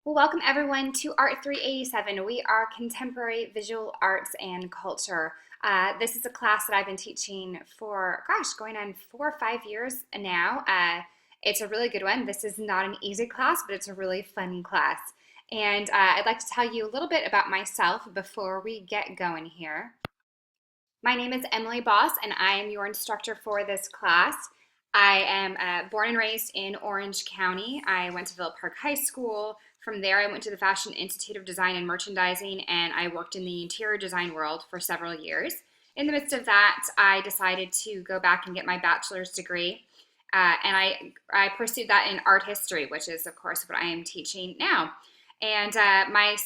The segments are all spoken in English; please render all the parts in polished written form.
Well, welcome everyone to Art 387. We are Contemporary Visual Arts and Culture. This is a class that I've been teaching for, going on 4 or 5 years now. It's a really good one. This is not an easy class, but it's a really fun class. And I'd like to tell you a little bit about myself before we get going here. My name is Emily Boss, and I am your instructor for this class. I am born and raised in Orange County. I went to Villa Park High School. From there, I went to the Fashion Institute of Design and Merchandising, and I worked in the interior design world for several years. In the midst of that, I decided to go back and get my bachelor's degree, and I pursued that in art history, which is, of course, what I am teaching now. And my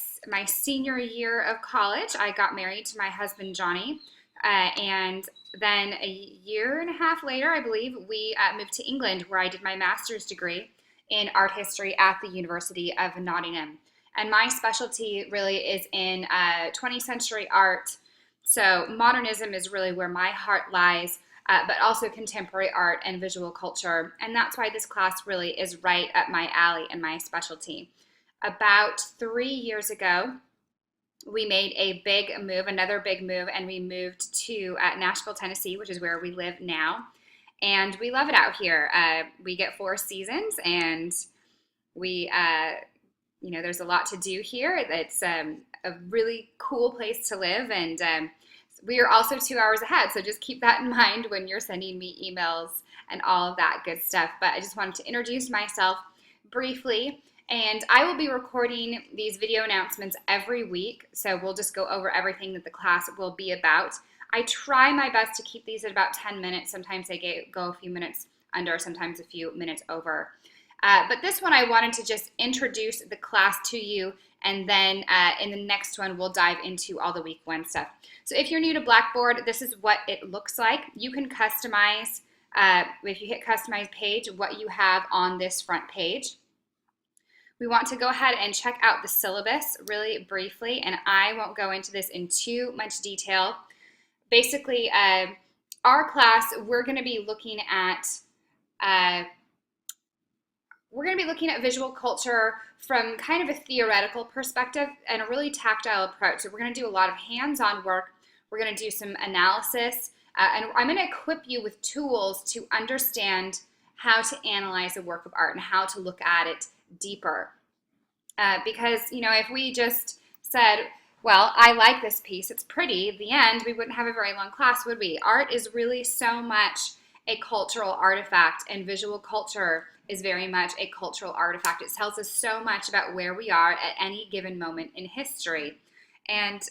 senior year of college, I got married to my husband, Johnny, and then a year and a half later, I believe, we moved to England, where I did my master's degree in art history at the University of Nottingham. And my specialty really is in 20th century art. So modernism is really where my heart lies, but also contemporary art and visual culture. And that's why this class really is right up my alley and my specialty. About 3 years ago, we made a big move, another big move, and we moved to Nashville, Tennessee, which is where we live now. And we love it out here. We get 4 seasons, and we, there's a lot to do here. It's a really cool place to live, and we are also 2 hours ahead. So just keep that in mind when you're sending me emails and all of that good stuff. But I just wanted to introduce myself briefly. And I will be recording these video announcements every week, so we'll just go over everything that the class will be about. I try my best to keep these at about 10 minutes. Sometimes they go a few minutes under, sometimes a few minutes over. But this one I wanted to just introduce the class to you, and then in the next one we'll dive into all the week 1 stuff. So if you're new to Blackboard, this is what it looks like. You can customize, if you hit Customize Page, what you have on this front page. We want to go ahead and check out the syllabus really briefly, and I won't go into this in too much detail. Basically, our class, we're going to be looking at visual culture from kind of a theoretical perspective and a really tactile approach. So we're going to do a lot of hands-on work. We're going to do some analysis, and I'm going to equip you with tools to understand how to analyze a work of art and how to look at it deeper. Because, if we just said, well, I like this piece, it's pretty, at the end, we wouldn't have a very long class, would we? Art is really so much a cultural artifact, and visual culture is very much a cultural artifact. It tells us so much about where we are at any given moment in history. And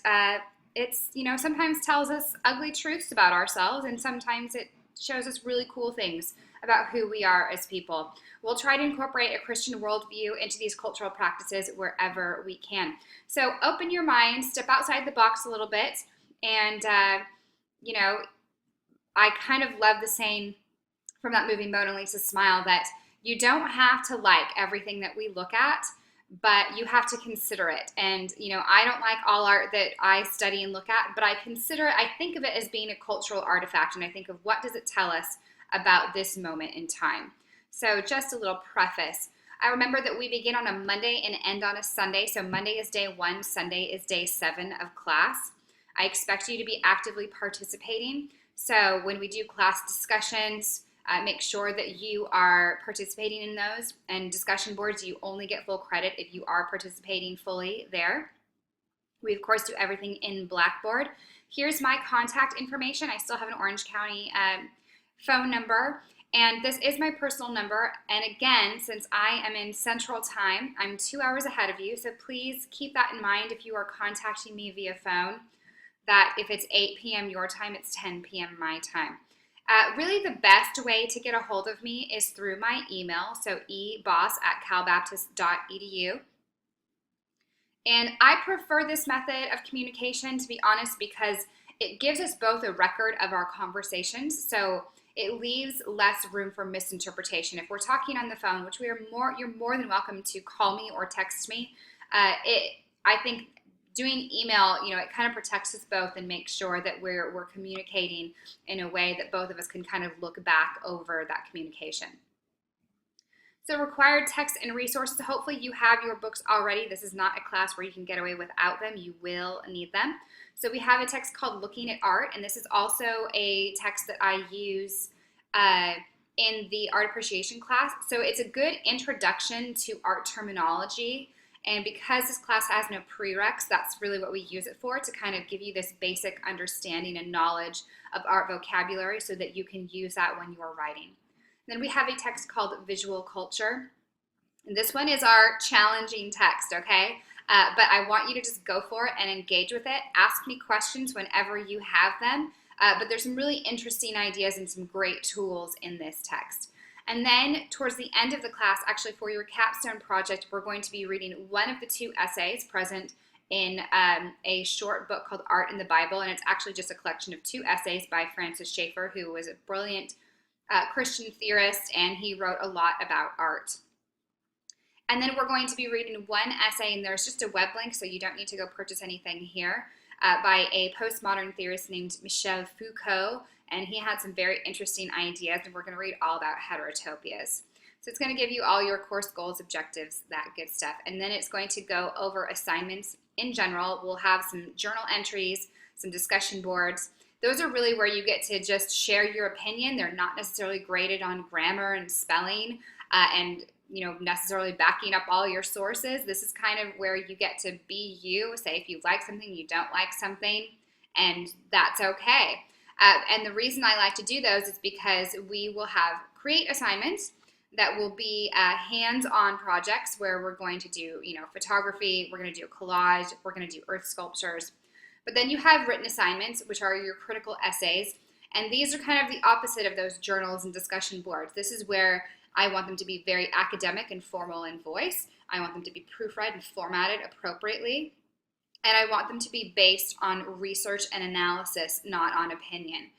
it's, sometimes tells us ugly truths about ourselves, and sometimes it shows us really cool things about who we are as people. We'll try to incorporate a Christian worldview into these cultural practices wherever we can. So open your mind, step outside the box a little bit, and, I kind of love the saying from that movie Mona Lisa Smile that you don't have to like everything that we look at, but you have to consider it. And, I don't like all art that I study and look at, but I think of it as being a cultural artifact, and I think of what does it tell us about this moment in time. So just a little preface. I remember that we begin on a Monday and end on a Sunday. So Monday is day 1, Sunday is day 7 of class. I expect you to be actively participating. So when we do class discussions, make sure that you are participating in those. And discussion boards, you only get full credit if you are participating fully there. We, of course, do everything in Blackboard. Here's my contact information. I still have an Orange County phone number, and this is my personal number. And again, since I am in Central Time, I'm 2 hours ahead of you, so please keep that in mind if you are contacting me via phone, that if it's 8 p.m. your time, it's 10 p.m. my time. Really the best way to get a hold of me is through my email, so eboss@calbaptist.edu. And I prefer this method of communication, to be honest, because it gives us both a record of our conversations, so it leaves less room for misinterpretation. If we're talking on the phone, which you're more than welcome to call me or text me, I think doing email, it kind of protects us both and makes sure that we're communicating in a way that both of us can kind of look back over that communication. So required texts and resources, hopefully you have your books already. This is not a class where you can get away without them. You will need them. So we have a text called Looking at Art, and this is also a text that I use in the art appreciation class. So it's a good introduction to art terminology. And because this class has no prereqs, that's really what we use it for, to kind of give you this basic understanding and knowledge of art vocabulary so that you can use that when you're writing. Then we have a text called Visual Culture. And this one is our challenging text, okay? But I want you to just go for it and engage with it. Ask me questions whenever you have them. But there's some really interesting ideas and some great tools in this text. And then towards the end of the class, actually for your capstone project, we're going to be reading one of the two essays present in a short book called Art in the Bible. And it's actually just a collection of two essays by Francis Schaeffer, who was a brilliant Christian theorist, and he wrote a lot about art. And then we're going to be reading one essay, and there's just a web link, so you don't need to go purchase anything here, by a postmodern theorist named Michel Foucault, and he had some very interesting ideas, and we're going to read all about heterotopias. So it's going to give you all your course goals, objectives, that good stuff. And then it's going to go over assignments in general. We'll have some journal entries, some discussion boards. Those are really where you get to just share your opinion. They're not necessarily graded on grammar and spelling and necessarily backing up all your sources. This is kind of where you get to be you. Say if you like something, you don't like something, and that's okay. And the reason I like to do those is because we will have create assignments that will be hands-on projects where we're going to do, photography, we're going to do collage, we're going to do earth sculptures. But then you have written assignments, which are your critical essays, and these are kind of the opposite of those journals and discussion boards. This is where I want them to be very academic and formal in voice. I want them to be proofread and formatted appropriately. And I want them to be based on research and analysis, not on opinion.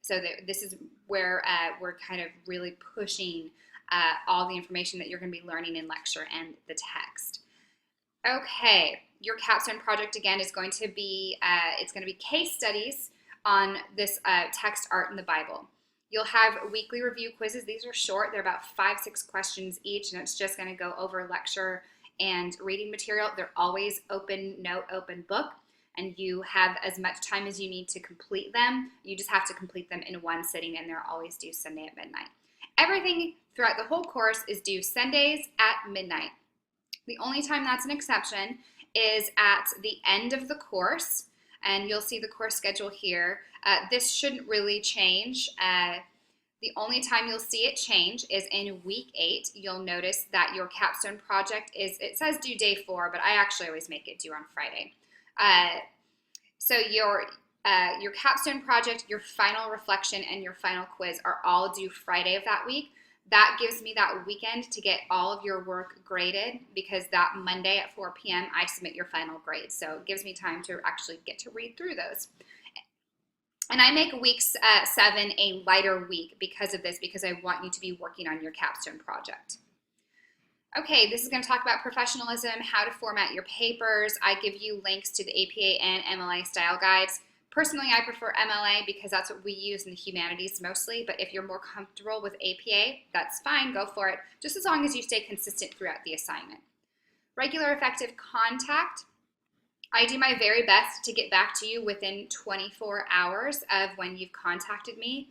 So this is where we're kind of really pushing all the information that you're going to be learning in lecture and the text. Okay, your capstone project again is going to be, it's going to be case studies on this text, Art in the Bible. You'll have weekly review quizzes. These are short. They're about 5-6 questions each, and it's just going to go over lecture and reading material. They're always open note, open book, and you have as much time as you need to complete them. You just have to complete them in one sitting, and they're always due Sunday at midnight. Everything throughout the whole course is due Sundays at midnight. The only time that's an exception is at the end of the course, and you'll see the course schedule here. This shouldn't really change. The only time you'll see it change is in week 8. You'll notice that your capstone project it says due day 4, but I actually always make it due on Friday. So your capstone project, your final reflection, and your final quiz are all due Friday of that week. That gives me that weekend to get all of your work graded, because that Monday at 4 p.m. I submit your final grade. So it gives me time to actually get to read through those. And I make week 7 a lighter week because of this, because I want you to be working on your capstone project. Okay, this is going to talk about professionalism, how to format your papers. I give you links to the APA and MLA style guides. Personally, I prefer MLA because that's what we use in the humanities mostly, but if you're more comfortable with APA, that's fine, go for it, just as long as you stay consistent throughout the assignment. Regular effective contact. I do my very best to get back to you within 24 hours of when you've contacted me.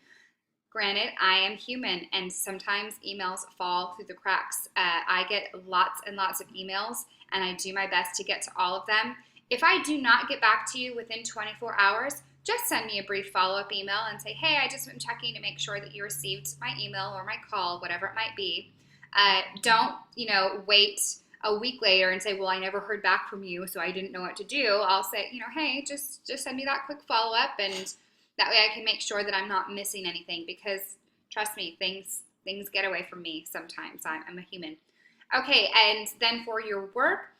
Granted, I am human, and sometimes emails fall through the cracks. I get lots and lots of emails, and I do my best to get to all of them. If I do not get back to you within 24 hours, just send me a brief follow-up email and say, hey, I just been checking to make sure that you received my email or my call, whatever it might be. Don't, wait a week later and say, well, I never heard back from you, so I didn't know what to do. I'll say, hey, just send me that quick follow-up, and that way I can make sure that I'm not missing anything, because trust me, things get away from me sometimes. I'm a human. Okay, and then for your work,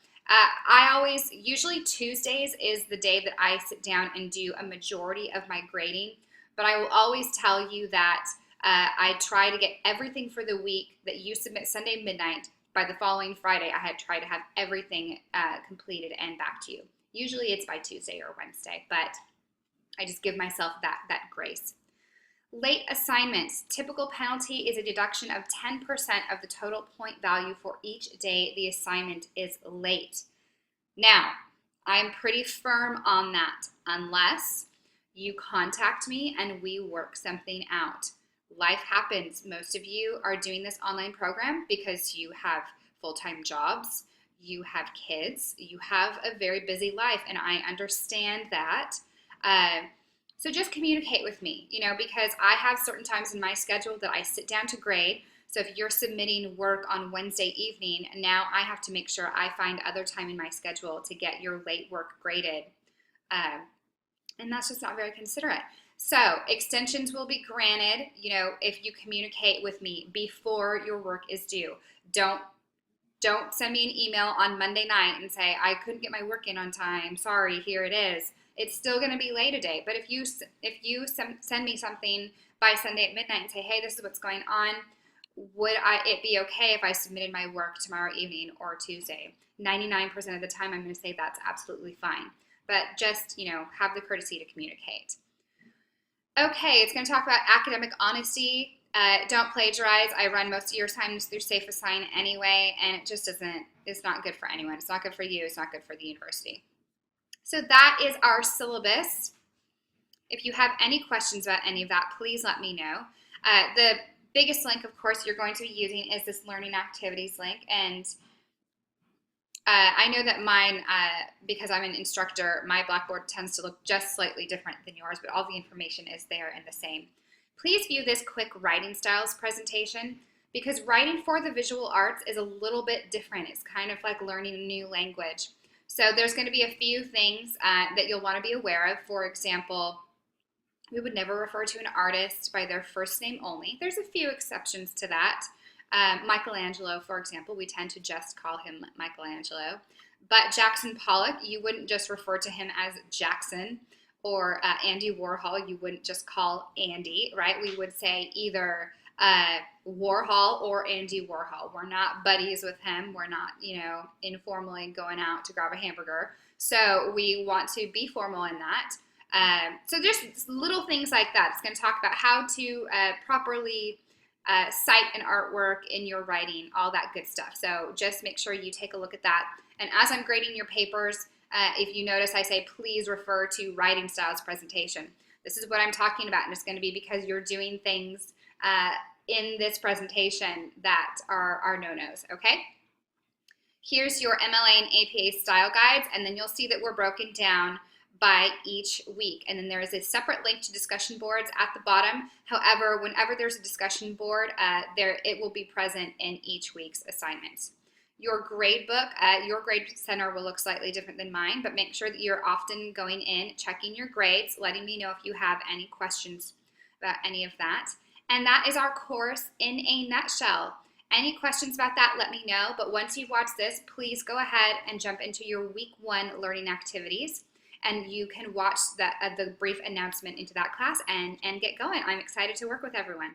usually Tuesdays is the day that I sit down and do a majority of my grading, but I will always tell you that I try to get everything for the week that you submit Sunday midnight. By the following Friday, I had tried to have everything completed and back to you. Usually it's by Tuesday or Wednesday, but I just give myself that grace. Late assignments. Typical penalty is a deduction of 10% of the total point value for each day the assignment is late. Now, I'm pretty firm on that unless you contact me and we work something out. Life happens. Most of you are doing this online program because you have full-time jobs, you have kids, you have a very busy life, and I understand that. So just communicate with me, because I have certain times in my schedule that I sit down to grade. So if you're submitting work on Wednesday evening, now I have to make sure I find other time in my schedule to get your late work graded. And that's just not very considerate. So extensions will be granted, if you communicate with me before your work is due. Don't send me an email on Monday night and say, I couldn't get my work in on time. Sorry, here it is. It's still going to be late a day. But if you send me something by Sunday at midnight and say, hey, this is what's going on, would it be okay if I submitted my work tomorrow evening or Tuesday? 99% of the time, I'm going to say that's absolutely fine. But just, have the courtesy to communicate. Okay, it's going to talk about academic honesty. Don't plagiarize. I run most of your assignments through Safe Assign anyway, and it just it's not good for anyone. It's not good for you. It's not good for the university. So that is our syllabus. If you have any questions about any of that, please let me know. The biggest link, of course, you're going to be using is this learning activities link, and I know that mine, because I'm an instructor, my Blackboard tends to look just slightly different than yours, but all the information is there and the same. Please view this quick writing styles presentation, because writing for the visual arts is a little bit different. It's kind of like learning a new language. So there's going to be a few things that you'll want to be aware of. For example, we would never refer to an artist by their first name only. There's a few exceptions to that. Michelangelo, for example, we tend to just call him Michelangelo. But Jackson Pollock, you wouldn't just refer to him as Jackson. Or Andy Warhol, you wouldn't just call Andy, right? We would say either Warhol or Andy Warhol. We're not buddies with him. We're not, informally going out to grab a hamburger. So we want to be formal in that. So just little things like that. It's going to talk about how to properly cite an artwork in your writing, all that good stuff. So just make sure you take a look at that. And as I'm grading your papers, if you notice, I say, please refer to writing styles presentation. This is what I'm talking about, and it's going to be because you're doing things in this presentation that are no-nos, okay? Here's your MLA and APA style guides, and then you'll see that we're broken down by each week. And then there is a separate link to discussion boards at the bottom. However, whenever there's a discussion board, it will be present in each week's assignments. Your grade book, your grade center will look slightly different than mine, but make sure that you're often going in, checking your grades, letting me know if you have any questions about any of that. And that is our course in a nutshell. Any questions about that, let me know. But once you've watched this, please go ahead and jump into your week 1 learning activities. And you can watch the brief announcement into that class and get going. I'm excited to work with everyone.